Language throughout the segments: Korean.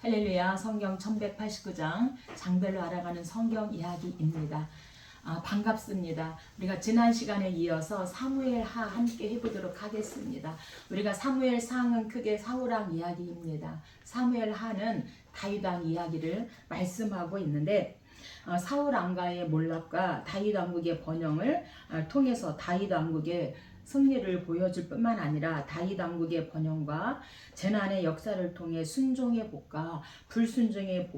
할렐루야. 성경 1189장 장별로 알아가는 성경 이야기입니다. 반갑습니다. 우리가 지난 시간에 이어서 사무엘하 함께 해보도록 하겠습니다. 우리가 사무엘상은 크게 사울왕 이야기입니다. 사무엘하는 다윗왕 이야기를 말씀하고 있는데 사울왕가의 몰락과 다윗왕국의 번영을 통해서 다윗왕국의 승리를 보여줄 뿐만 아니라 다윗왕국의 번영과 재난의 역사를 통해 순종의 복과 불순종의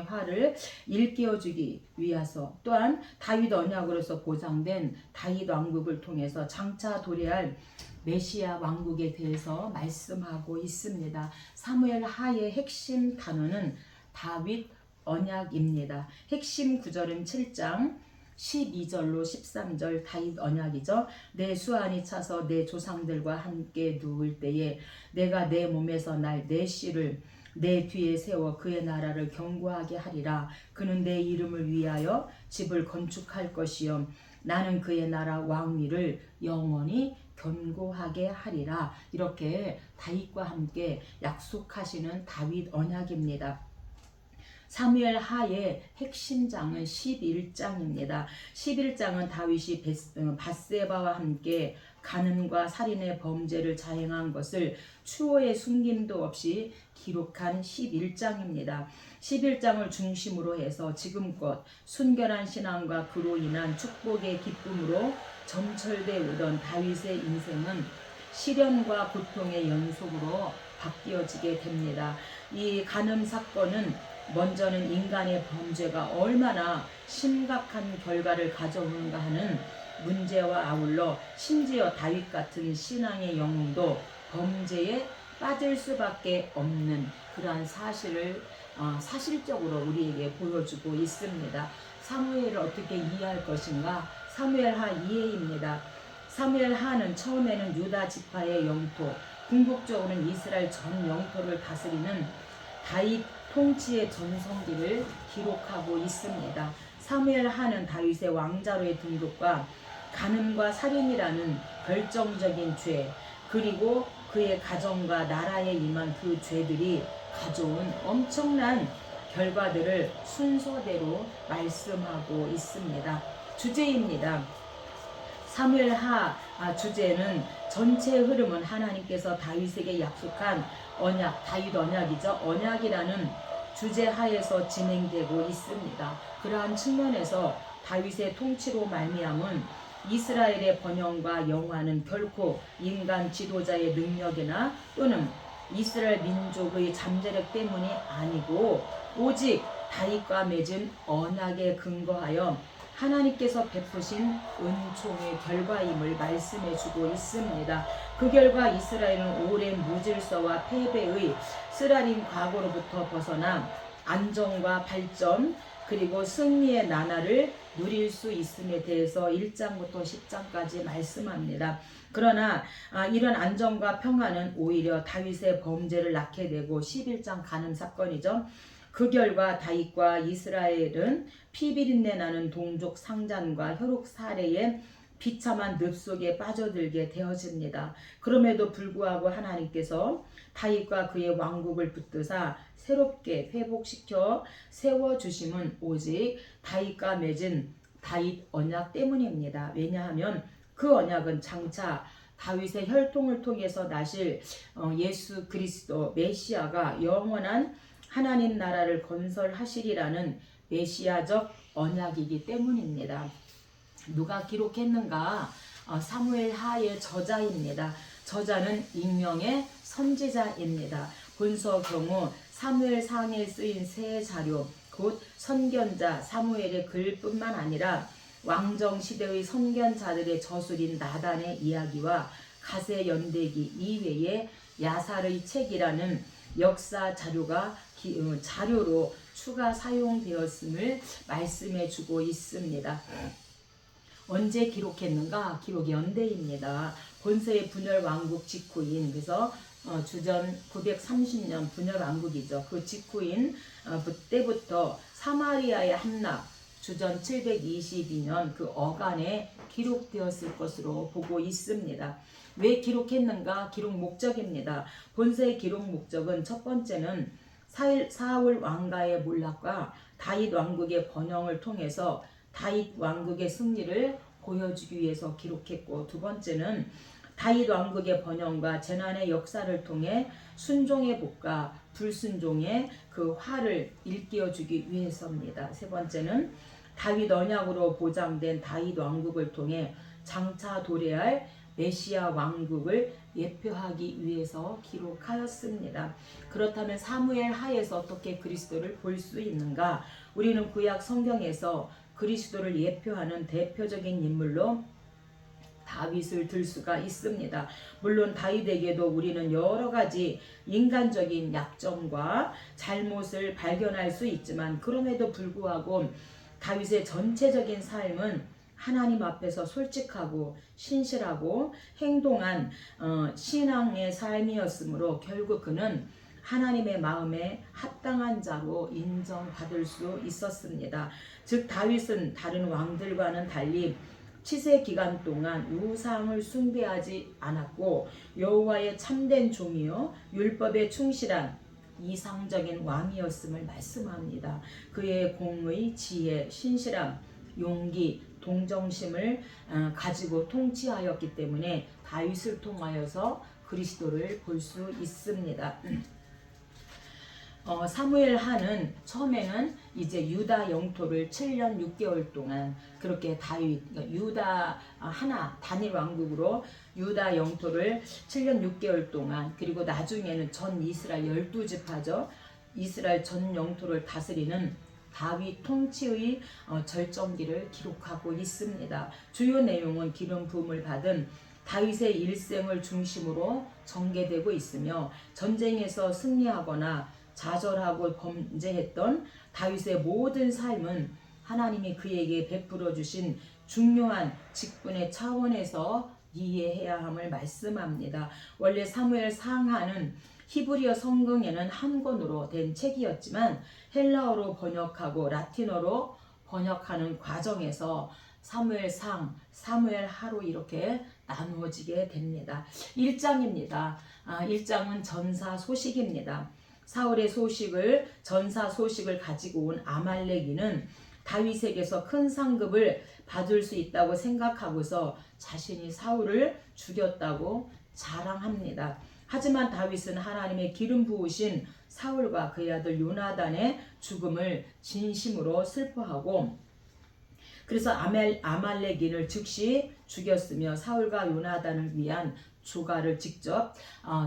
화를 일깨워주기 위해서, 또한 다윗 언약으로서 보장된 다윗 왕국을 통해서 장차 도래할 메시아 왕국에 대해서 말씀하고 있습니다. 사무엘 하의 핵심 단어는 다윗 언약입니다. 핵심 구절은 7장 12절로 13절 다윗 언약이죠. 내 수완이 차서 내 조상들과 함께 누울 때에 내가 내 몸에서 날 내 씨를 내 뒤에 세워 그의 나라를 견고하게 하리라. 그는 내 이름을 위하여 집을 건축할 것이요 나는 그의 나라 왕위를 영원히 견고하게 하리라. 이렇게 다윗과 함께 약속하시는 다윗 언약입니다. 사무엘 하의 핵심장은 11장입니다. 11장은 다윗이 밧세바와 함께 간음과 살인의 범죄를 자행한 것을 추호의 숨김도 없이 기록한 11장입니다. 11장을 중심으로 해서 지금껏 순결한 신앙과 그로 인한 축복의 기쁨으로 점철되어 오던 다윗의 인생은 시련과 고통의 연속으로 바뀌어지게 됩니다. 이 간음 사건은 먼저는 인간의 범죄가 얼마나 심각한 결과를 가져오는가 하는 문제와 아울러 심지어 다윗 같은 신앙의 영웅도 범죄에 빠질 수밖에 없는 그러한 사실을 사실적으로 우리에게 보여주고 있습니다. 사무엘을 어떻게 이해할 것인가? 사무엘하 이해입니다. 사무엘하는 처음에는 유다 지파의 영토, 궁극적으로는 이스라엘 전 영토를 다스리는 다윗 통치의 전성기를 기록하고 있습니다. 사무엘하는 다윗의 왕자로의 등극과 간음과 살인이라는 결정적인 죄, 그리고 그의 가정과 나라에 임한 그 죄들이 가져온 엄청난 결과들을 순서대로 말씀하고 있습니다. 주제입니다. 사무엘하 주제는 전체 흐름은 하나님께서 다윗에게 약속한 언약, 다윗 언약이죠. 언약이라는 주제 하에서 진행되고 있습니다. 그러한 측면에서 다윗의 통치로 말미암은 이스라엘의 번영과 영화는 결코 인간 지도자의 능력이나 또는 이스라엘 민족의 잠재력 때문이 아니고 오직 다윗과 맺은 언약에 근거하여 하나님께서 베푸신 은총의 결과임을 말씀해주고 있습니다. 그 결과 이스라엘은 오랜 무질서와 패배의 쓰라린 과거로부터 벗어나 안정과 발전 그리고 승리의 나날을 누릴 수 있음에 대해서 1장부터 10장까지 말씀합니다. 그러나 이런 안정과 평화는 오히려 다윗의 범죄를 낳게 되고 11장 간음 사건이죠. 그 결과 다윗과 이스라엘은 피비린내 나는 동족 상잔과 혈육 살해의 비참한 늪속에 빠져들게 되어집니다. 그럼에도 불구하고 하나님께서 다윗과 그의 왕국을 붙드사 새롭게 회복시켜 세워주심은 오직 다윗과 맺은 다윗 언약 때문입니다. 왜냐하면 그 언약은 장차 다윗의 혈통을 통해서 나실 예수 그리스도 메시아가 영원한 하나님 나라를 건설하시리라는 메시아적 언약이기 때문입니다. 누가 기록했는가? 사무엘 하의 저자입니다. 저자는 익명의 선지자입니다. 본서 경우 사무엘상에 쓰인 새 자료, 곧 선견자 사무엘의 글뿐만 아니라 왕정 시대의 선견자들의 저술인 나단의 이야기와 가세 연대기 이외에 야살의 책이라는 역사 자료가 자료로 추가 사용되었음을 말씀해 주고 있습니다. 언제 기록했는가? 기록 연대입니다. 본서의 분열 왕국 직후인, 그래서 주전 930년 분열 왕국이죠. 그 직후인 때부터 사마리아의 함락 주전 722년 그 어간에 기록되었을 것으로 보고 있습니다. 왜 기록했는가? 기록 목적입니다. 본서의 기록 목적은 첫 번째는 사울 왕가의 몰락과 다윗 왕국의 번영을 통해서 다윗 왕국의 승리를 보여주기 위해서 기록했고, 두 번째는 다윗 왕국의 번영과 재난의 역사를 통해 순종의 복과 불순종의 그 화를 일깨워주기 위해서입니다. 세 번째는 다윗 언약으로 보장된 다윗 왕국을 통해 장차 도래할 메시아 왕국을 예표하기 위해서 기록하였습니다. 그렇다면 사무엘 하에서 어떻게 그리스도를 볼 수 있는가? 우리는 구약 성경에서 그리스도를 예표하는 대표적인 인물로 다윗을 들 수가 있습니다. 물론 다윗에게도 우리는 여러 가지 인간적인 약점과 잘못을 발견할 수 있지만, 그럼에도 불구하고 다윗의 전체적인 삶은 하나님 앞에서 솔직하고 신실하고 행동한 신앙의 삶이었으므로 결국 그는 하나님의 마음에 합당한 자로 인정받을 수 있었습니다. 즉 다윗은 다른 왕들과는 달리 치세 기간 동안 우상을 숭배하지 않았고 여호와의 참된 종이요 율법에 충실한 이상적인 왕이었음을 말씀합니다. 그의 공의, 지혜, 신실함, 용기, 동정심을 가지고 통치하였기 때문에 다윗을 통하여서 그리스도를 볼 수 있습니다. 사무엘 하는 처음에는 이제 유다 영토를 7년 6개월 동안 그렇게 다윗, 그러니까 유다 하나 단일 왕국으로 유다 영토를 7년 6개월 동안, 그리고 나중에는 전 이스라엘 12지파죠. 이스라엘 전 영토를 다스리는 다윗 통치의 절정기를 기록하고 있습니다. 주요 내용은 기름 부음을 받은 다윗의 일생을 중심으로 전개되고 있으며, 전쟁에서 승리하거나 좌절하고 범죄했던 다윗의 모든 삶은 하나님이 그에게 베풀어 주신 중요한 직분의 차원에서 이해해야 함을 말씀합니다. 원래 사무엘 상하는 히브리어 성경에는 한 권으로 된 책이었지만 헬라어로 번역하고 라틴어로 번역하는 과정에서 사무엘상, 사무엘하로 이렇게 나누어지게 됩니다. 1장입니다. 1장은 전사 소식입니다. 사울의 전사 소식을 가지고 온 아말렉인은 다윗에게서 큰 상급을 받을 수 있다고 생각하고서 자신이 사울을 죽였다고 자랑합니다. 하지만 다윗은 하나님의 기름 부으신 사울과 그의 아들 요나단의 죽음을 진심으로 슬퍼하고, 그래서 아말렉인을 즉시 죽였으며 사울과 요나단을 위한 조가를 직접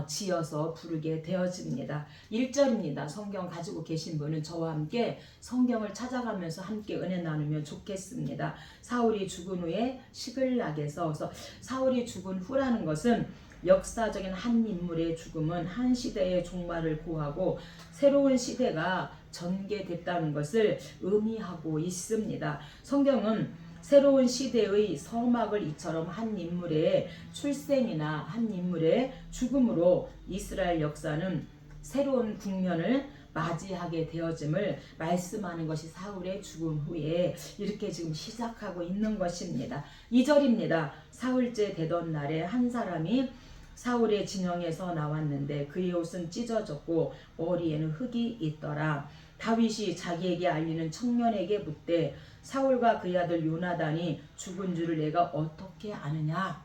지어서 부르게 되어집니다. 1절입니다. 성경 가지고 계신 분은 저와 함께 성경을 찾아가면서 함께 은혜 나누면 좋겠습니다. 사울이 죽은 후에 시글락에서, 그래서 사울이 죽은 후라는 것은 역사적인 한 인물의 죽음은 한 시대의 종말을 고하고 새로운 시대가 전개됐다는 것을 의미하고 있습니다. 성경은 새로운 시대의 서막을 이처럼 한 인물의 출생이나 한 인물의 죽음으로 이스라엘 역사는 새로운 국면을 맞이하게 되어짐을 말씀하는 것이 사울의 죽음 후에 이렇게 지금 시작하고 있는 것입니다. 2절입니다. 사흘째 되던 날에 한 사람이 사울의 진영에서 나왔는데 그의 옷은 찢어졌고 머리에는 흙이 있더라. 다윗이 자기에게 알리는 청년에게 묻되 사울과 그의 아들 요나단이 죽은 줄을 내가 어떻게 아느냐?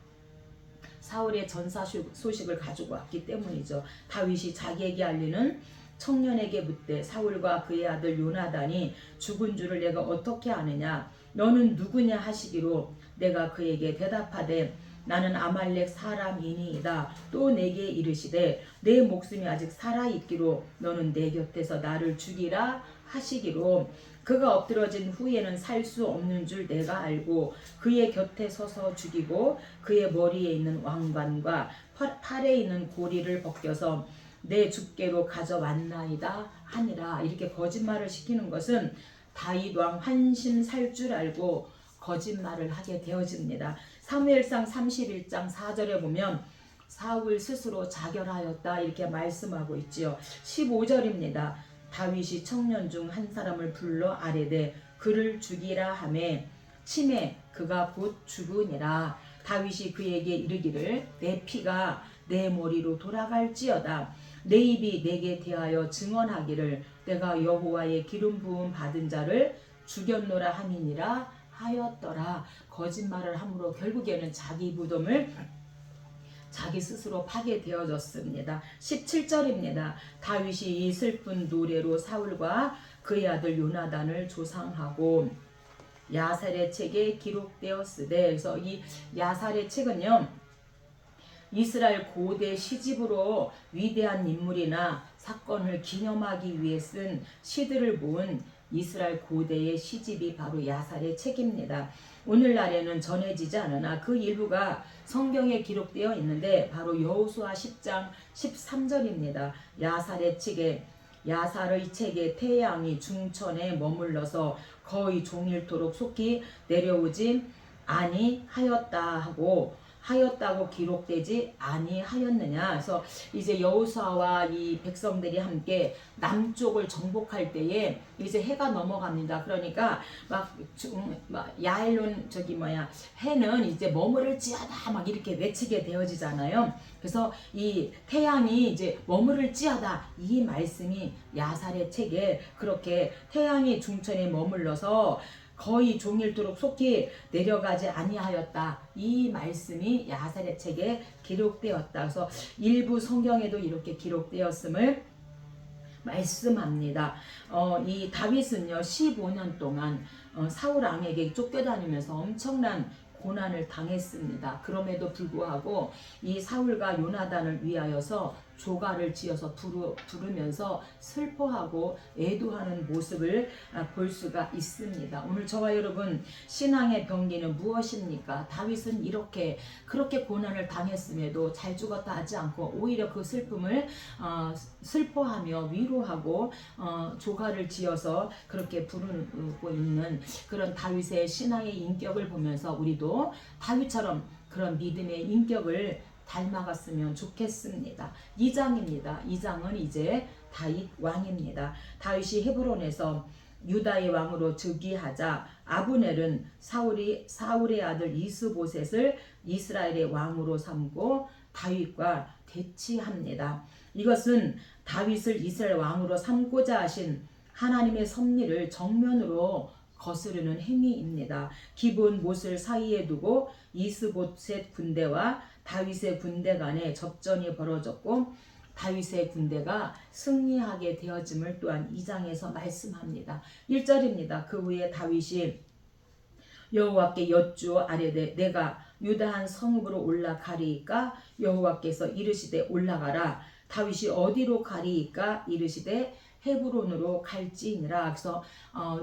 사울의 전사 소식을 가지고 왔기 때문이죠. 다윗이 자기에게 알리는 청년에게 묻되 사울과 그의 아들 요나단이 죽은 줄을 내가 어떻게 아느냐? 너는 누구냐 하시기로 내가 그에게 대답하되 나는 아말렉 사람이니이다. 또 내게 이르시되 내 목숨이 아직 살아있기로 너는 내 곁에서 나를 죽이라 하시기로 그가 엎드러진 후에는 살 수 없는 줄 내가 알고 그의 곁에 서서 죽이고 그의 머리에 있는 왕관과 팔에 있는 고리를 벗겨서 내 주께로 가져왔나이다 하니라. 이렇게 거짓말을 시키는 것은 다윗 왕 환심 살 줄 알고 거짓말을 하게 되어집니다. 사무엘상 31장 4절에 보면 사울 스스로 자결하였다 이렇게 말씀하고 있지요. 15절입니다. 다윗이 청년 중 한 사람을 불러 아뢰되 그를 죽이라 하매 치매 그가 곧 죽으니라. 다윗이 그에게 이르기를 내 피가 내 머리로 돌아갈지어다. 내 입이 내게 대하여 증언하기를 내가 여호와의 기름 부음 받은 자를 죽였노라 함이니라 하였더라. 거짓말을 함으로 결국에는 자기 무덤을 자기 스스로 파게 되어졌습니다. 17절입니다. 다윗이 이 슬픈 노래로 사울과 그의 아들 요나단을 조상하고 야살의 책에 기록되었으되, 그래서 이 야살의 책은요, 이스라엘 고대 시집으로 위대한 인물이나 사건을 기념하기 위해 쓴 시들을 모은 이스라엘 고대의 시집이 바로 야살의 책입니다. 오늘날에는 전해지지 않으나 그 일부가 성경에 기록되어 있는데 바로 여호수아 10장 13절입니다. 야살의 책에 태양이 중천에 머물러서 거의 종일토록 속히 내려오지 아니하였다고 기록되지 아니하였느냐. 그래서 이제 여호수아와 이 백성들이 함께 남쪽을 정복할 때에 이제 해가 넘어갑니다. 그러니까 막 야일론 해는 이제 머무를지어다 막 이렇게 외치게 되어지잖아요. 그래서 이 태양이 이제 머무를지어다, 이 말씀이 야살의 책에 그렇게 태양이 중천에 머물러서 거의 종일토록 속히 내려가지 아니하였다, 이 말씀이 야살의 책에 기록되었다. 그래서 일부 성경에도 이렇게 기록되었음을 말씀합니다. 이 다윗은요 15년 동안 사울 왕에게 쫓겨다니면서 엄청난 고난을 당했습니다. 그럼에도 불구하고 이 사울과 요나단을 위하여서 조가를 지어서 부르면서 슬퍼하고 애도하는 모습을 볼 수가 있습니다. 오늘 저와 여러분, 신앙의 병기는 무엇입니까? 다윗은 그렇게 고난을 당했음에도 잘 죽었다 하지 않고 오히려 그 슬픔을 슬퍼하며 위로하고 조가를 지어서 그렇게 부르고 있는 그런 다윗의 신앙의 인격을 보면서 우리도 다윗처럼 그런 믿음의 인격을 닮아갔으면 좋겠습니다. 2장입니다. 2장은 이제 다윗 왕입니다. 다윗이 헤브론에서 유다의 왕으로 즉위하자 아브넬은 사울의 아들 이스보셋을 이스라엘의 왕으로 삼고 다윗과 대치합니다. 이것은 다윗을 이스라엘 왕으로 삼고자 하신 하나님의 섭리를 정면으로 거스르는 행위입니다. 기브온 못을 사이에 두고 이스보셋 군대와 다윗의 군대 간에 접전이 벌어졌고 다윗의 군대가 승리하게 되어짐을 또한 2장에서 말씀합니다. 1절입니다. 그 후에 다윗이 여호와께 여쭈어 아뢰되 내가 유다 한 성읍으로 올라가리이까? 여호와께서 이르시되 올라가라. 다윗이 어디로 가리이까? 이르시되 헤브론으로 갈지니라. 그래서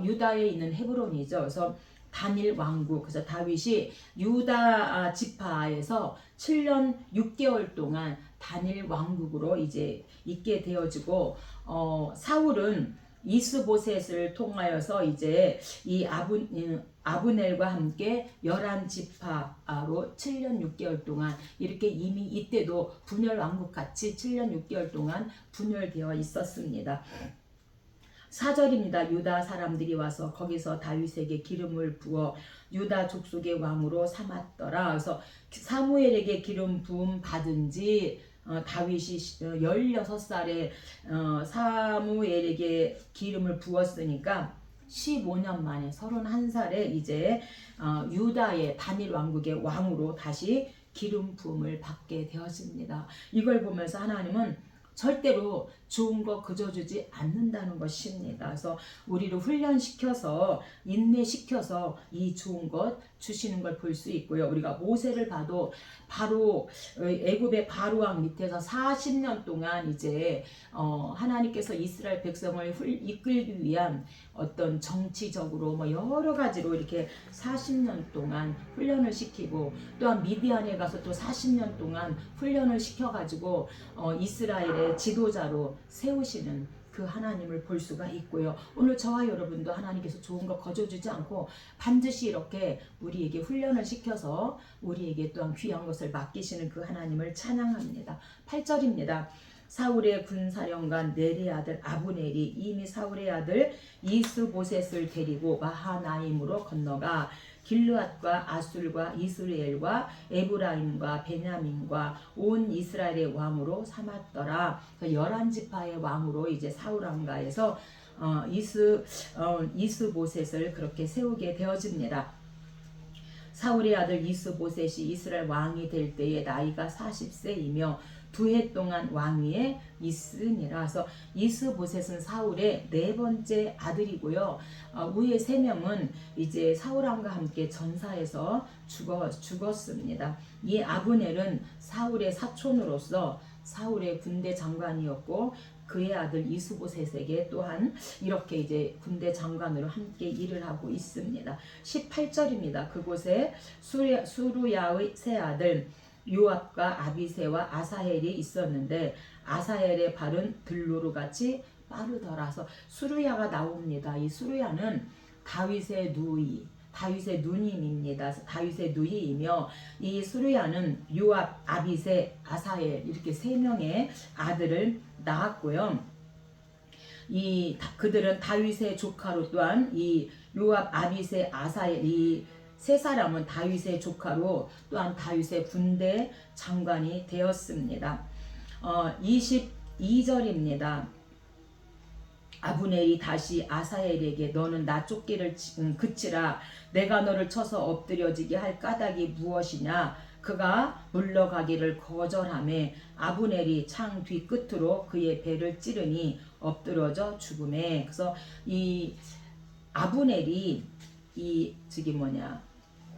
유다에 있는 헤브론이죠. 그래서 단일 왕국, 그래서 다윗이 유다 지파에서 7년 6개월 동안 단일 왕국으로 이제 있게 되어지고, 사울은 이스보셋을 통하여서 이제 이 아브넬과 함께 11지파로 7년 6개월 동안 이렇게 이미 이때도 분열 왕국같이 7년 6개월 동안 분열되어 있었습니다. 4절입니다. 유다 사람들이 와서 거기서 다윗에게 기름을 부어 유다 족속의 왕으로 삼았더라. 그래서 사무엘에게 기름 부음 받은 지 다윗이 16살에 사무엘에게 기름을 부었으니까 15년 만에 31살에 이제 유다의 단일 왕국의 왕으로 다시 기름 부음을 받게 되었습니다. 이걸 보면서 하나님은 절대로 좋은 거 그저 주지 않는다는 것입니다. 그래서 우리를 훈련시켜서 인내시켜서 이 좋은 것 주시는 걸 볼 수 있고요. 우리가 모세를 봐도 바로 애굽의 바로 왕 밑에서 40년 동안 이제 하나님께서 이스라엘 백성을 이끌기 위한 어떤 정치적으로 여러 가지로 이렇게 40년 동안 훈련을 시키고, 또한 미디안에 가서 또 40년 동안 훈련을 시켜가지고 이스라엘의 지도자로 세우시는 그 하나님을 볼 수가 있고요. 오늘 저와 여러분도 하나님께서 좋은 거 거저주지 않고 반드시 이렇게 우리에게 훈련을 시켜서 우리에게 또한 귀한 것을 맡기시는 그 하나님을 찬양합니다. 8절입니다. 사울의 군사령관 넬의 아들 아브넬이 이미 사울의 아들 이스보셋을 데리고 마하나임으로 건너가 길르앗과 아술과 이스라엘과 에브라임과 베냐민과 온 이스라엘의 왕으로 삼았더라. 11지파의 왕으로 이제 사울 왕가에서 이스보셋을 그렇게 세우게 되어집니다. 사울의 아들 이스보셋이 이스라엘 왕이 될 때에 나이가 40세이며 2해 동안 왕위에 있으니라. 그래서 이스보셋은 사울의 4번째 아들이고요. 위에 3명은 이제 사울 왕과 함께 전사에서 죽었습니다. 이 아브넬은 사울의 사촌으로서 사울의 군대 장관이었고, 그의 아들 이스보셋에게 또한 이렇게 이제 군대 장관으로 함께 일을 하고 있습니다. 18절입니다. 그곳에 수루야의 세 아들 요압과 아비새와 아사헬이 있었는데 아사헬의 발은 들로루같이 빠르더라서 수루야가 나옵니다. 이 수루야는 다윗의 누님입니다. 다윗의 누이이며, 이 수루야는 요압, 아비새, 아사헬 이렇게 3명의 아들을 낳았고요. 그들은 다윗의 조카로, 또한 이 요압, 아비새, 아사헬 이 3사람은 다윗의 조카로 또한 다윗의 군대 장관이 되었습니다. 22절입니다. 아브넬이 다시 아사헬에게 너는 나 쫓기를 그치라. 내가 너를 쳐서 엎드려지게 할 까닭이 무엇이냐. 그가 물러가기를 거절하며 아브넬이 창 뒤끝으로 그의 배를 찌르니 엎드러져 죽음에. 그래서 이 아브넬이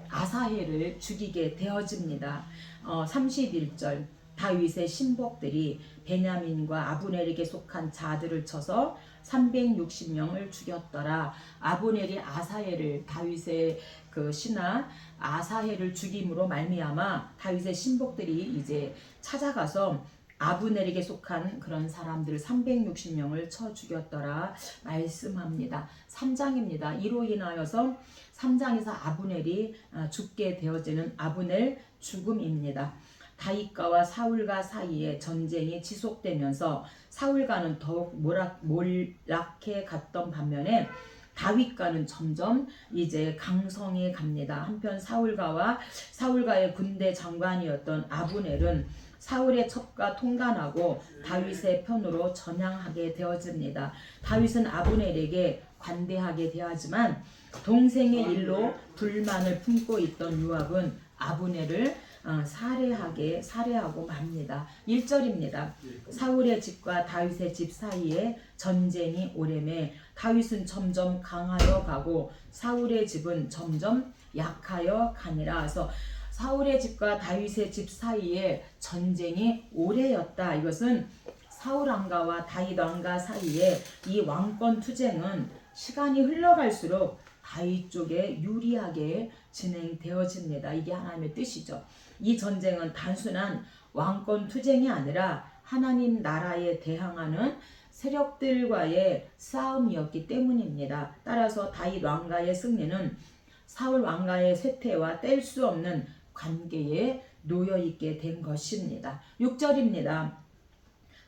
아사헬을 죽이게 되어집니다. 31절 다윗의 신복들이 베냐민과 아브넬에게 속한 자들을 쳐서 360명을 죽였더라. 아브넬이 아사헬을, 다윗의 그 신하 아사헬을 죽임으로 말미암아 다윗의 신복들이 이제 찾아가서 아브넬에게 속한 그런 사람들을 360명을 쳐 죽였더라 말씀합니다. 3장입니다. 이로 인하여서 3장에서 아브넬이 죽게 되어지는 아브넬 죽음입니다. 다윗과 사울과 사이에 전쟁이 지속되면서 사울과는 더욱 몰락해 갔던 반면에 다윗과는 점점 이제 강성해 갑니다. 한편 사울과의 군대 장관이었던 아브넬은 사울의 첩과 통관하고 다윗의 편으로 전향하게 되어집니다. 다윗은 아브넬에게 관대하게 대하지만 동생의 일로 불만을 품고 있던 요압은 아브넬을 살해하고 맙니다. 1절입니다. 사울의 집과 다윗의 집 사이에 전쟁이 오래매 다윗은 점점 강하여 가고 사울의 집은 점점 약하여 가니라. 그래서 사울의 집과 다윗의 집 사이에 전쟁이 오래였다. 이것은 사울 왕가와 다윗 왕가 사이에 이 왕권 투쟁은 시간이 흘러갈수록 다윗 쪽에 유리하게 진행되어집니다. 이게 하나님의 뜻이죠. 이 전쟁은 단순한 왕권 투쟁이 아니라 하나님 나라에 대항하는 세력들과의 싸움이었기 때문입니다. 따라서 다윗 왕가의 승리는 사울 왕가의 쇠퇴와 뗄 수 없는 관계에 놓여있게 된 것입니다. 6절입니다.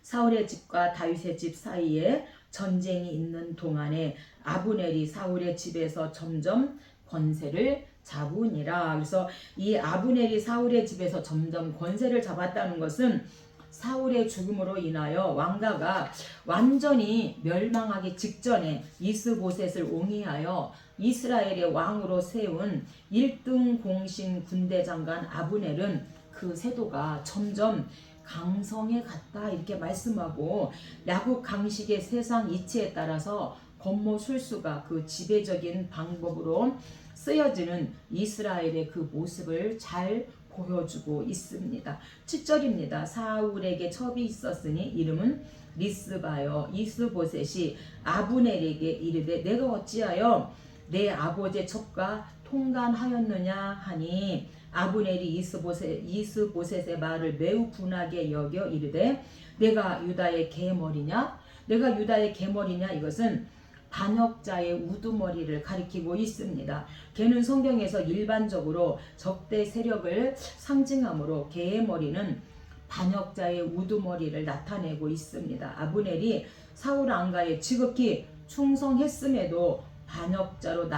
사울의 집과 다윗의 집 사이에 전쟁이 있는 동안에 아브넬이 사울의 집에서 점점 권세를 잡으니라. 그래서 이 아브넬이 사울의 집에서 점점 권세를 잡았다는 것은 사울의 죽음으로 인하여 왕가가 완전히 멸망하기 직전에 이스보셋을 옹이하여 이스라엘의 왕으로 세운 1등 공신 군대 장관 아브넬은 그 세도가 점점 강성에 갔다 이렇게 말씀하고, 야국 강식의 세상 이치에 따라서 권모술수가 그 지배적인 방법으로 쓰여지는 이스라엘의 그 모습을 잘 보여주고 있습니다. 7절입니다. 사울에게 첩이 있었으니 이름은 리스바여. 이스보셋이 아브넬에게 이르되 내가 어찌하여 내 아버지의 첩과 통간하였느냐 하니 아브넬이 이스보셋의 말을 매우 분하게 여겨 이르되 내가 유다의 개머리냐? 내가 유다의 개머리냐? 이것은 반역자의 우두머리를 가리키고 있습니다. 개는 성경에서 일반적으로 적대 세력을 상징하므로 개의 머리는 반역자의 우두머리를 나타내고 있습니다. 아브넬이 사울 왕가에 지극히 충성했음에도 반역자로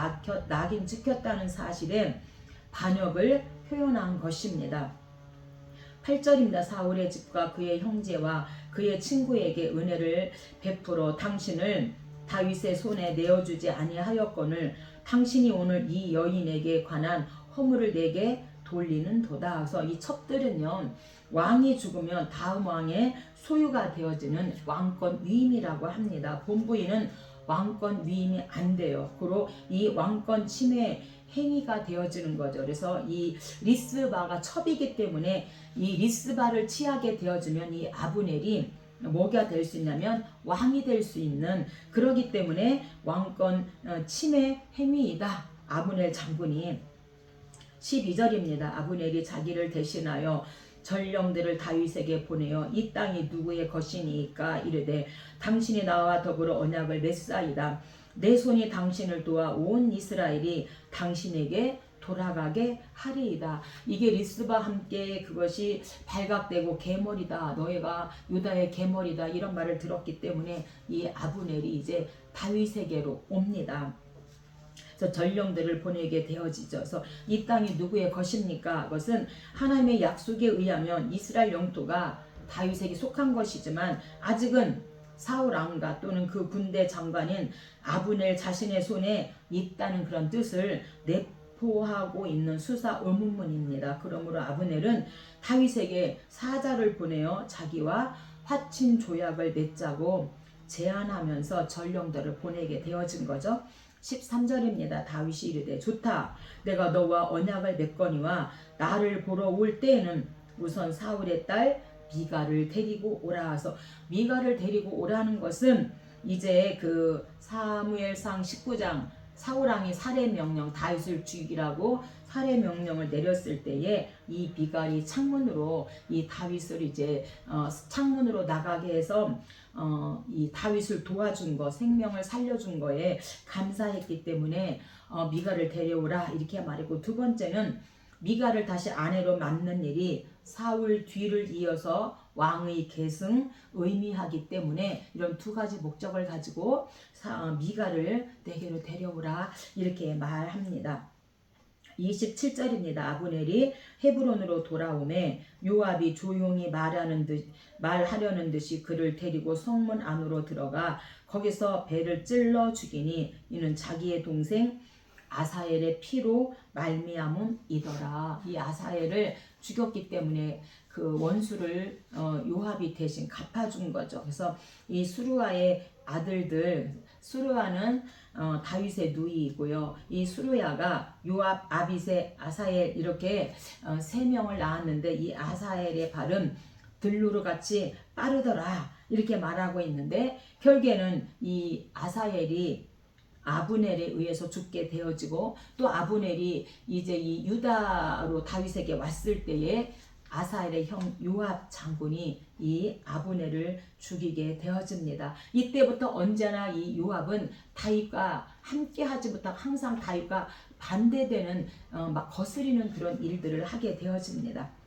낙인 찍혔다는 사실에 반역을 표현한 것입니다. 8절입니다. 사울의 집과 그의 형제와 그의 친구에게 은혜를 베풀어 당신을 다윗의 손에 내어주지 아니하였거늘 당신이 오늘 이 여인에게 관한 허물을 내게 돌리는 도다. 그래서 이 첩들은요, 왕이 죽으면 다음 왕의 소유가 되어지는 왕권 위임이라고 합니다. 본부인은 왕권 위임이 안 돼요. 그리고 이 왕권 침해 행위가 되어지는 거죠. 그래서 이 리스바가 첩이기 때문에 이 리스바를 취하게 되어지면 이 아브넬이 뭐가 될 수 있냐면 왕이 될 수 있는, 그러기 때문에 왕권 침해 행위이다. 아브넬 장군이. 12절입니다. 아브넬이 자기를 대신하여 전령들을 다윗에게 보내어 이 땅이 누구의 것이니까 이르되 당신이 나와 더불어 언약을 맺사이다. 내 손이 당신을 도와 온 이스라엘이 당신에게 돌아가게 하리이다. 이게 리스바 함께 그것이 발각되고 계머리다, 너희가 유다의 계머리다, 이런 말을 들었기 때문에 이 아브넬이 이제 다윗에게로 옵니다. 그래서 전령들을 보내게 되어지죠. 그래서 이 땅이 누구의 것입니까? 그것은 하나님의 약속에 의하면 이스라엘 영토가 다윗에게 속한 것이지만 아직은 사울 왕가 또는 그 군대 장관인 아브넬 자신의 손에 있다는 그런 뜻을 내포하고 있는 수사 의문문입니다. 그러므로 아브넬은 다윗에게 사자를 보내어 자기와 화친 조약을 맺자고 제안하면서 전령들을 보내게 되어진 거죠. 13절입니다. 다윗이 이르되 좋다. 내가 너와 언약을 맺거니와 나를 보러 올 때에는 우선 사울의 딸 미갈을 데리고 오라. 해서 미갈을 데리고 오라는 것은 이제 그 사무엘상 19장 사울왕이 살해 명령, 다윗을 죽이라고 살해 명령을 내렸을 때에 이 미갈이 창문으로 이 다윗을 이제 창문으로 나가게 해서 이 다윗을 도와준 거, 생명을 살려준 거에 감사했기 때문에 미갈을 데려오라 이렇게 말했고, 두 번째는 미갈을 다시 아내로 맞는 일이 사울 뒤를 이어서 왕의 계승 의미하기 때문에 이런 두 가지 목적을 가지고 미갈을 내게로 데려오라 이렇게 말합니다. 27절입니다. 아브넬이 헤브론으로 돌아오매 요압이 조용히 말하려는 듯이 그를 데리고 성문 안으로 들어가 거기서 배를 찔러 죽이니 이는 자기의 동생 아사엘의 피로 말미암음이더라. 이 아사엘을 죽였기 때문에 그 원수를 요압이 대신 갚아준 거죠. 그래서 이 수르야의 아들들, 수르야는 다윗의 누이이고요. 이 수르야가 요압, 아비세, 아사엘 이렇게 세 명을 낳았는데 이 아사엘의 발은 들루르 같이 빠르더라 이렇게 말하고 있는데, 결국에는 이 아사엘이 아브넬에 의해서 죽게 되어지고, 또 아브넬이 이제 이 유다로 다윗에게 왔을 때에 아사엘의 형 요압 장군이 이 아브넬을 죽이게 되어집니다. 이때부터 언제나 이 요압은 다윗과 함께 하지 못하고 항상 다윗과 반대되는 막 거스리는 그런 일들을 하게 되어집니다.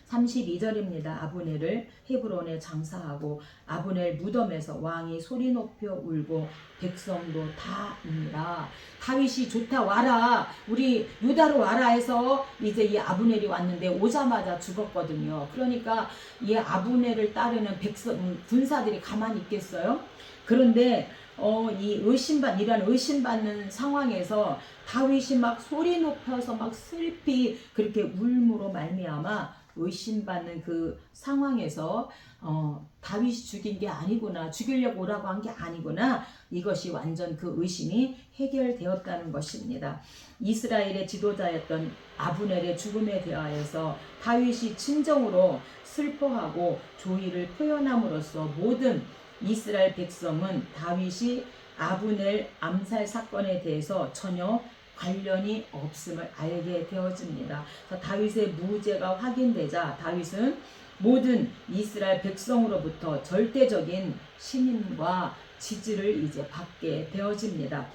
32절입니다. 아브넬을 헤브론에 장사하고 아브넬 무덤에서 왕이 소리 높여 울고 백성도 다 웁니다. 다윗이 좋다 와라, 우리 유다로 와라 해서 이제 이 아브넬이 왔는데 오자마자 죽었거든요. 그러니까 이 아브넬을 따르는 군사들이 가만히 있겠어요? 그런데 이 이런 의심받는 상황에서 다윗이 막 소리 높여서 막 슬피 그렇게 울므로 말미암아 의심받는 그 상황에서 다윗이 죽인 게 아니구나, 죽이려고 오라고 한 게 아니구나, 이것이 완전 그 의심이 해결되었다는 것입니다. 이스라엘의 지도자였던 아브넬의 죽음에 대하여서 다윗이 진정으로 슬퍼하고 조의를 표현함으로써 모든 이스라엘 백성은 다윗이 아브넬 암살 사건에 대해서 전혀 관련이 없음을 알게 되어집니다. 다윗의 무죄가 확인되자 다윗은 모든 이스라엘 백성으로부터 절대적인 신임과 지지를 이제 받게 되어집니다.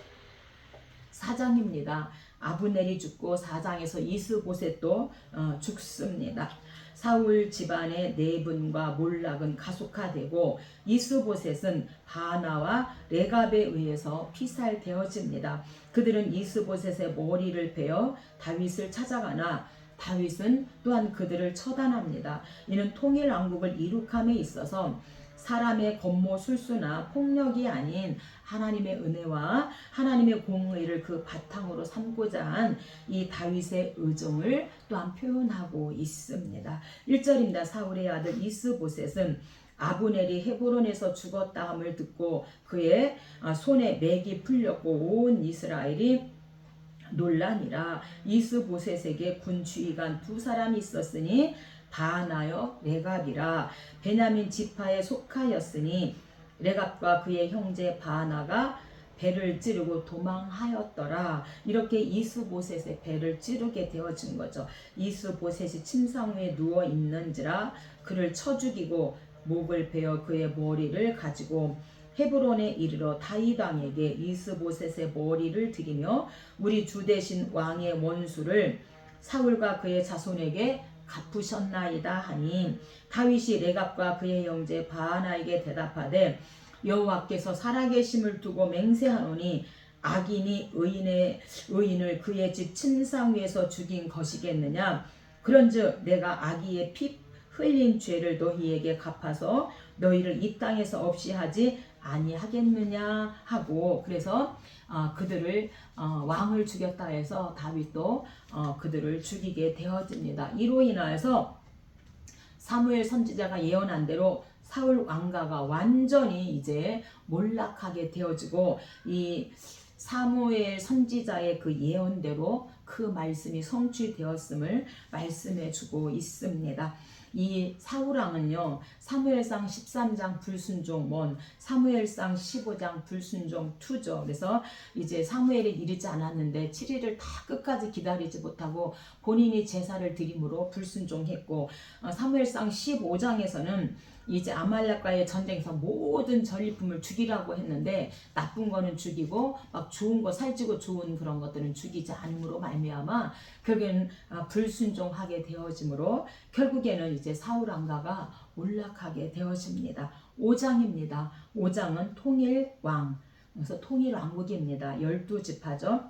4장입니다. 아브넬이 죽고 4장에서 이스보셋도 죽습니다. 사울 집안의 내분과 몰락은 가속화되고 이스보셋은 바나와 레갑에 의해서 피살되어집니다. 그들은 이스보셋의 머리를 베어 다윗을 찾아가나 다윗은 또한 그들을 처단합니다. 이는 통일 왕국을 이룩함에 있어서 사람의 권모술수나 폭력이 아닌 하나님의 은혜와 하나님의 공의를 그 바탕으로 삼고자 한 이 다윗의 의정을 또한 표현하고 있습니다. 1절입니다. 사울의 아들 이스보셋은 아브넬이 헤브론에서 죽었다 함을 듣고 그의 손에 맥이 풀렸고 온 이스라엘이 논란이라. 이스보셋에게 군 주의관 두 사람이 있었으니 바나여 레갑이라. 베냐민 지파에 속하였으니 레갑과 그의 형제 바나가 배를 찌르고 도망하였더라. 이렇게 이스보셋의 배를 찌르게 되어진 거죠. 이스보셋이 침상 위에 누워 있는지라 그를 쳐 죽이고 목을 베어 그의 머리를 가지고 헤브론에 이르러 다윗 왕에게 이스보셋의 머리를 드리며 우리 주 대신 왕의 원수를 사울과 그의 자손에게 갚으셨나이다 하니 다윗이 레갑과 그의 형제 바나에게 대답하되 여호와께서 살아계심을 두고 맹세하노니 악인이 의인을 그의 집 침상 위에서 죽인 것이겠느냐. 그런즉 내가 악의의 피 흘린 죄를 너희에게 갚아서 너희를 이 땅에서 없이 하지 아니하겠느냐 하고, 그래서 그들을 왕을 죽였다 해서 다윗도 그들을 죽이게 되어집니다. 이로 인하여서 사무엘 선지자가 예언한 대로 사울 왕가가 완전히 이제 몰락하게 되어지고 이 사무엘 선지자의 그 예언대로 그 말씀이 성취되었음을 말씀해 주고 있습니다. 이 사울왕은요, 사무엘상 13장 불순종 1, 사무엘상 15장 불순종 2죠. 그래서 이제 사무엘이 이르지 않았는데 7일을 다 끝까지 기다리지 못하고 본인이 제사를 드림으로 불순종했고, 사무엘상 15장에서는 이제 아말렉과의 전쟁에서 모든 전리품을 죽이라고 했는데 나쁜 거는 죽이고 막 좋은 거 살찌고 좋은 그런 것들은 죽이지 않음으로 말미암아 결국에는 불순종하게 되어지므로 결국에는 이제 사울 왕가가 몰락하게 되어집니다. 5장입니다. 5장은 통일왕, 그래서 통일왕국입니다. 12지파죠.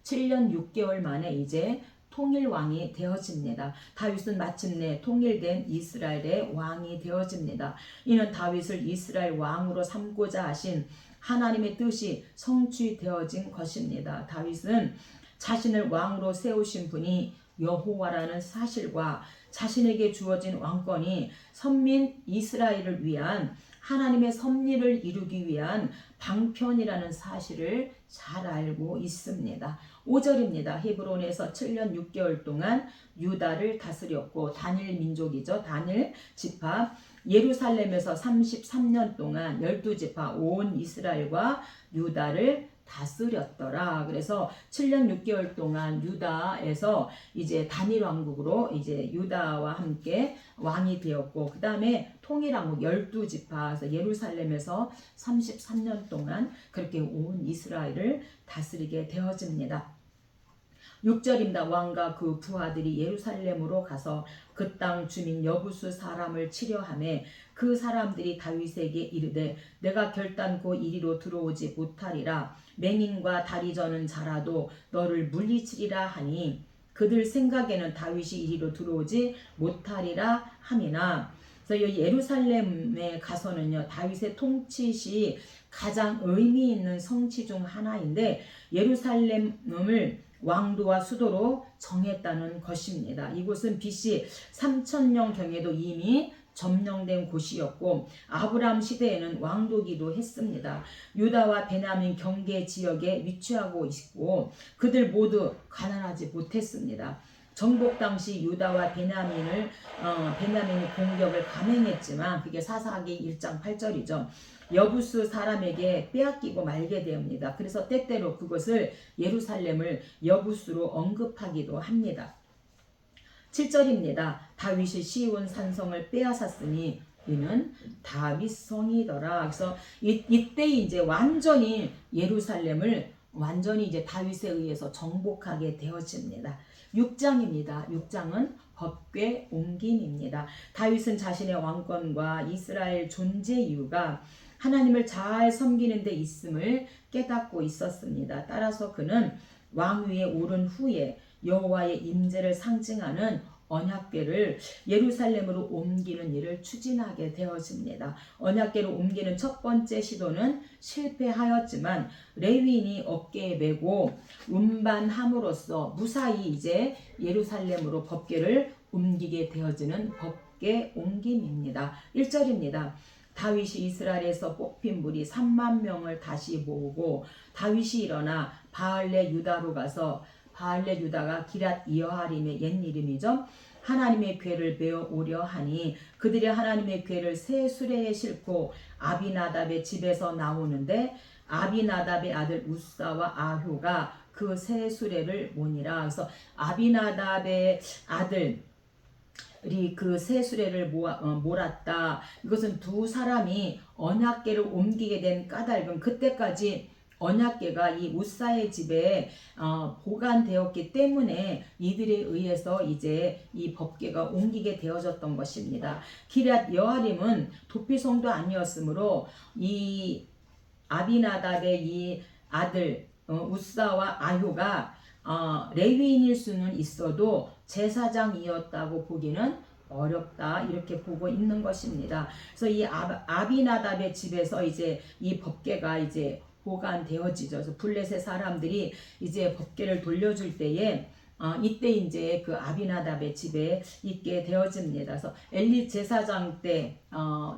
7년 6개월 만에 이제 통일왕이 되어집니다. 다윗은 마침내 통일된 이스라엘의 왕이 되어집니다. 이는 다윗을 이스라엘 왕으로 삼고자 하신 하나님의 뜻이 성취되어진 것입니다. 다윗은 자신을 왕으로 세우신 분이 여호와라는 사실과 자신에게 주어진 왕권이 선민 이스라엘을 위한 하나님의 섭리를 이루기 위한 방편이라는 사실을 잘 알고 있습니다. 5절입니다. 헤브론에서 7년 6개월 동안 유다를 다스렸고, 다닐 민족이죠. 다닐 지파. 예루살렘에서 33년 동안 12지파 온 이스라엘과 유다를 다스렸더라. 그래서 7년 6개월 동안 유다에서 이제 단일 왕국으로 이제 유다와 함께 왕이 되었고, 그 다음에 통일왕국 12지파에서 예루살렘에서 33년 동안 그렇게 온 이스라엘을 다스리게 되어집니다. 6절입니다. 왕과 그 부하들이 예루살렘으로 가서 그 땅 주민 여부수 사람을 치려하매 그 사람들이 다윗에게 이르되 내가 결단코 이리로 들어오지 못하리라. 맹인과 다리 저는 자라도 너를 물리치리라 하니 그들 생각에는 다윗이 이리로 들어오지 못하리라 함이나. 그래서 이 예루살렘에 가서는요, 다윗의 통치시 가장 의미 있는 성취 중 하나인데 예루살렘을 왕도와 수도로 정했다는 것입니다. 이곳은 BC 3000년경에도 이미 점령된 곳이었고 아브라함 시대에는 왕도기도 했습니다. 유다와 베냐민 경계 지역에 위치하고 있고 그들 모두 가난하지 못했습니다. 정복 당시 유다와 베냐민이 공격을 감행했지만 그게 사사기 1장 8절이죠. 여부수 사람에게 빼앗기고 말게 됩니다. 그래서 때때로 그것을 예루살렘을 여부수로 언급하기도 합니다. 7절입니다. 다윗이 시온 산성을 빼앗았으니 이는 다윗성이더라. 그래서 이때 이제 완전히 예루살렘을 완전히 이제 다윗에 의해서 정복하게 되어집니다. 6장입니다. 6장은 법궤 옮김입니다. 다윗은 자신의 왕권과 이스라엘 존재 이유가 하나님을 잘 섬기는 데 있음을 깨닫고 있었습니다. 따라서 그는 왕위에 오른 후에 여호와의 임재를 상징하는 언약궤를 예루살렘으로 옮기는 일을 추진하게 되어집니다. 언약궤를 옮기는 첫 번째 시도는 실패하였지만 레위인이 어깨에 메고 운반함으로써 무사히 이제 예루살렘으로 법궤를 옮기게 되어지는 법궤 옮김입니다. 1절입니다. 다윗이 이스라엘에서 뽑힌 무리 3만 명을 다시 모으고 다윗이 일어나 바알레 유다로 가서 바알레 유다가 기랏 여아림의 옛 이름이죠. 하나님의 궤를 메어 오려 하니 그들이 하나님의 궤를 새 수레에 싣고 아비나답의 집에서 나오는데 아비나답의 아들 우사와 아효가 그 새 수레를 모니라. 그래서 아비나답의 아들 그 새 수레를 몰았다. 이것은 두 사람이 언약궤를 옮기게 된 까닭은 그때까지 언약궤가 이 우사의 집에 보관되었기 때문에 이들에 의해서 이제 이 법궤가 옮기게 되어졌던 것입니다. 기럇 여아림은 도피성도 아니었으므로 이 아비나답의 이 아들 우사와 아효가 레위인일 수는 있어도 제사장이었다고 보기는 어렵다 이렇게 보고 있는 것입니다. 그래서 이 아비나답의 집에서 이제 이 법궤가 이제 보관되어지죠. 그래서 블레셋 사람들이 이제 법궤를 돌려줄 때에 이때 이제 그 아비나답의 집에 있게 되어집니다. 그래서 엘리 제사장 때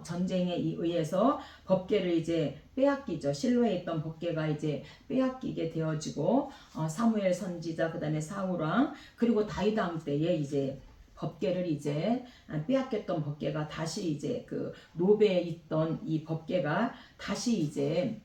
전쟁에 의해서 법궤를 이제 빼앗기죠. 실로에 있던 법궤가 이제 빼앗기게 되어지고 사무엘 선지자 그다음에 사울왕 그리고 다윗 왕 때에 이제 법궤를 이제 빼앗겼던 법궤가 다시 이제 그 노베에 있던 이 법궤가 다시 이제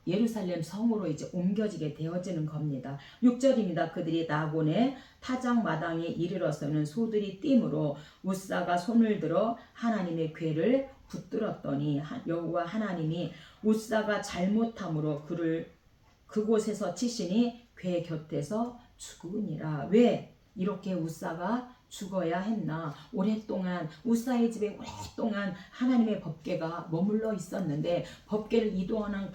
예루살렘 성으로 이제 옮겨지게 되어지는 겁니다. 6절입니다. 그들이 나곤의 타작 마당에 이르러서는 소들이 띠므로 우사가 손을 들어 하나님의 궤를 붙들었더니 여호와 하나님이 우사가 잘못함으로 그를 그곳에서 치시니 궤 곁에서 죽으니라. 왜 이렇게 우사가 죽어야 했나? 오랫동안 우사의 집에 오랫동안 하나님의 법궤가 머물러 있었는데 법궤를 이동하는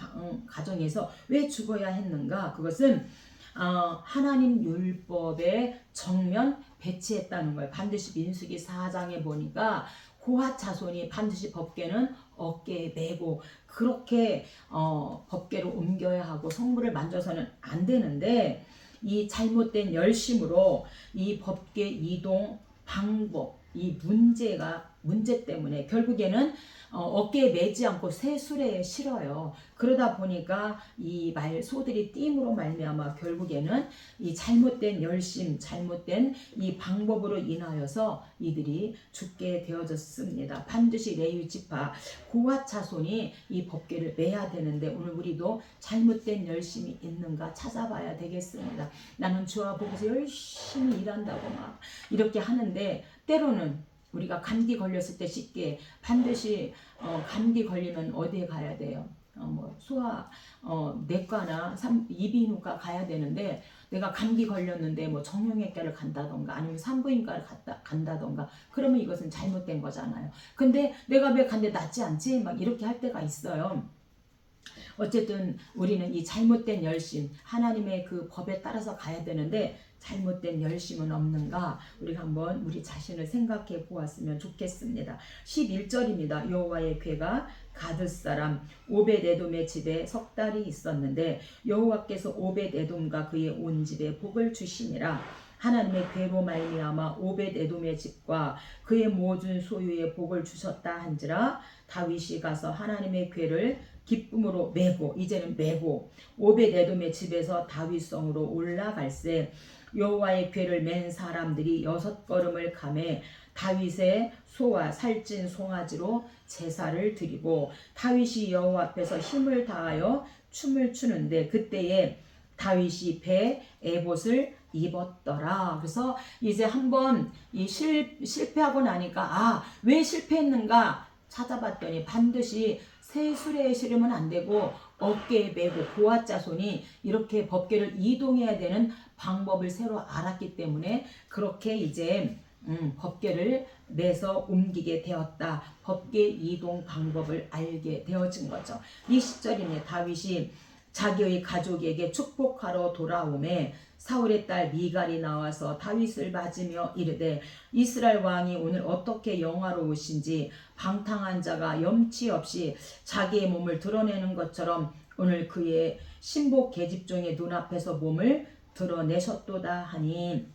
과정에서 왜 죽어야 했는가? 그것은 하나님 율법에 정면 배치했다는 거예요. 반드시 민수기 4장에 보니까 고핫 자손이 반드시 법궤는 어깨에 메고 그렇게 법궤를 옮겨야 하고 성물을 만져서는 안 되는데 이 잘못된 열심으로 이 법궤 이동 방법 이 문제 때문에 결국에는 어깨에 매지 않고 새 수레에 실어요. 그러다 보니까 이 소들이 띠임으로 말미암아 결국에는 이 잘못된 열심, 잘못된 이 방법으로 인하여서 이들이 죽게 되어졌습니다. 반드시 레위 지파 고핫 자손이 이 법궤를 매야 되는데 오늘 우리도 잘못된 열심이 있는가 찾아봐야 되겠습니다. 나는 주와 보고서 열심히 일한다고 막 이렇게 하는데 때로는 우리가 감기 걸렸을 때 쉽게 반드시 감기 걸리면 어디에 가야 돼요? 소아 내과나 이비인후과 가야 되는데 내가 감기 걸렸는데 정형외과를 간다던가 아니면 산부인과를 간다던가 그러면 이것은 잘못된 거잖아요. 근데 내가 왜 간데 낫지 않지? 막 이렇게 할 때가 있어요. 어쨌든 우리는 이 잘못된 열심 하나님의 그 법에 따라서 가야 되는데 잘못된 열심은 없는가 우리가 한번 우리 자신을 생각해 보았으면 좋겠습니다. 11절입니다. 여호와의 궤가 가드 사람 오벳에돔의 집에 석 달이 있었는데 여호와께서 오벳에돔과 그의 온 집에 복을 주시니라. 하나님의 궤로 말미암아 오벳에돔의 집과 그의 모든 소유에 복을 주셨다 한지라. 다윗이 가서 하나님의 궤를 기쁨으로 메고 이제는 메고 오벳에돔의 집에서 다윗성으로 올라갈새 여호와의 궤를 맨 사람들이 6걸음을 가매 다윗의 소와 살찐 송아지로 제사를 드리고 다윗이 여호와 앞에서 힘을 다하여 춤을 추는데 그때에 다윗이 배 에봇을 입었더라. 그래서 이제 한번 실패하고 나니까 왜 실패했는가 찾아봤더니 반드시 새 수레에 실으면 안 되고 어깨에 메고 보아 자손이 이렇게 법궤를 이동해야 되는 방법을 새로 알았기 때문에 그렇게 이제 법궤를 내서 옮기게 되었다. 법궤 이동 방법을 알게 되어진 거죠. 이 시절이네. 다윗이 자기의 가족에게 축복하러 돌아오매 사울의 딸 미갈이 나와서 다윗을 맞으며 이르되 이스라엘 왕이 오늘 어떻게 영화로우신지 방탕한 자가 염치 없이 자기의 몸을 드러내는 것처럼 오늘 그의 신복 계집종의 눈앞에서 몸을 드러내셨도다 하니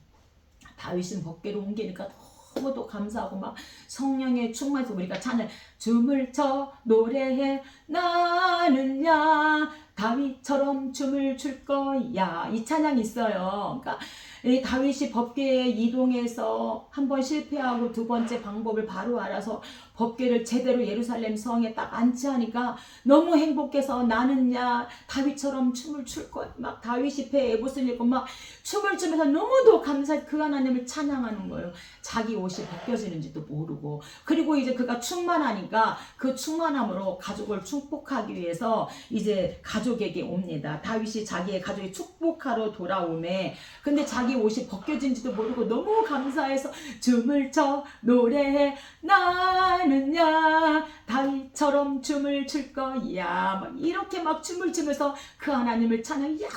다윗은 법궤로 옮기니까 너무도 감사하고 막 성령의 충만해서 우리가 찬양 춤을 춰 노래해 나는야 다윗처럼 춤을 출 거야 이 찬양이 있어요. 그러니까 이 다윗이 법궤에 이동해서 한 번 실패하고 두 번째 방법을 바로 알아서 법궤를 제대로 예루살렘 성에 딱 안치하니까 너무 행복해서 나는야 다윗처럼 춤을 출 거야. 막 다윗이 배에 에봇을 입고 막 춤을 추면서 너무도 감사해 그 하나님을 찬양하는 거예요. 자기 옷이 벗겨지는지도 모르고 그리고 이제 그가 충만하니까 그 충만함으로 가족을 축복하기 위해서 이제 가족에게 옵니다. 다윗이 자기의 가족이 축복하러 돌아오매 근데 자기 옷이 벗겨진지도 모르고 너무 감사해서 춤을 춰 노래해 나는야 다윗처럼 춤을 출 거야 막 이렇게 막 춤을 추면서 그 하나님을 찬양. 야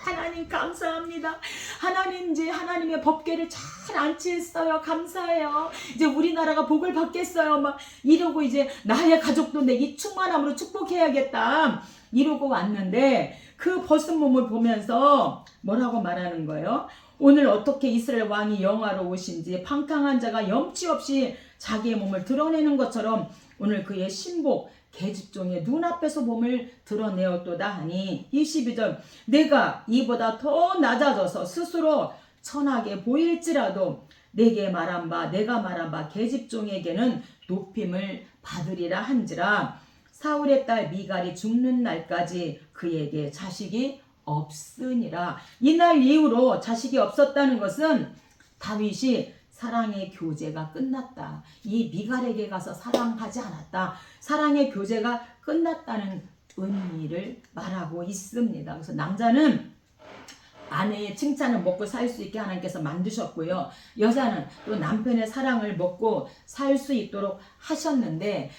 하나님 감사합니다. 하나님 이제 하나님의 법궤를 잘 안치했어요. 감사해요. 이제 우리나라가 복을 받겠어요. 막 이러고 이제 나의 가족도 내 이 충만함으로 축복해야겠다 이러고 왔는데 그 벗은 몸을 보면서 뭐라고 말하는 거예요? 오늘 어떻게 이스라엘 왕이 영화로우신지 방탕한 자가 염치 없이 자기의 몸을 드러내는 것처럼 오늘 그의 신복 계집종의 눈앞에서 몸을 드러내었도다 하니 22절 내가 이보다 더 낮아져서 스스로 천하게 보일지라도 내가 말한 바 계집종에게는 높임을 받으리라 한지라 사울의 딸 미갈이 죽는 날까지 그에게 자식이 없으니라. 이날 이후로 자식이 없었다는 것은 다윗이 사랑의 교제가 끝났다. 이 미갈에게 가서 사랑하지 않았다. 사랑의 교제가 끝났다는 의미를 말하고 있습니다. 그래서 남자는 아내의 칭찬을 먹고 살 수 있게 하나님께서 만드셨고요. 여자는 또 남편의 사랑을 먹고 살 수 있도록 하셨는데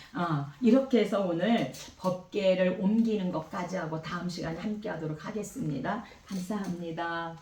이렇게 해서 오늘 법궤를 옮기는 것까지 하고 다음 시간에 함께 하도록 하겠습니다. 감사합니다.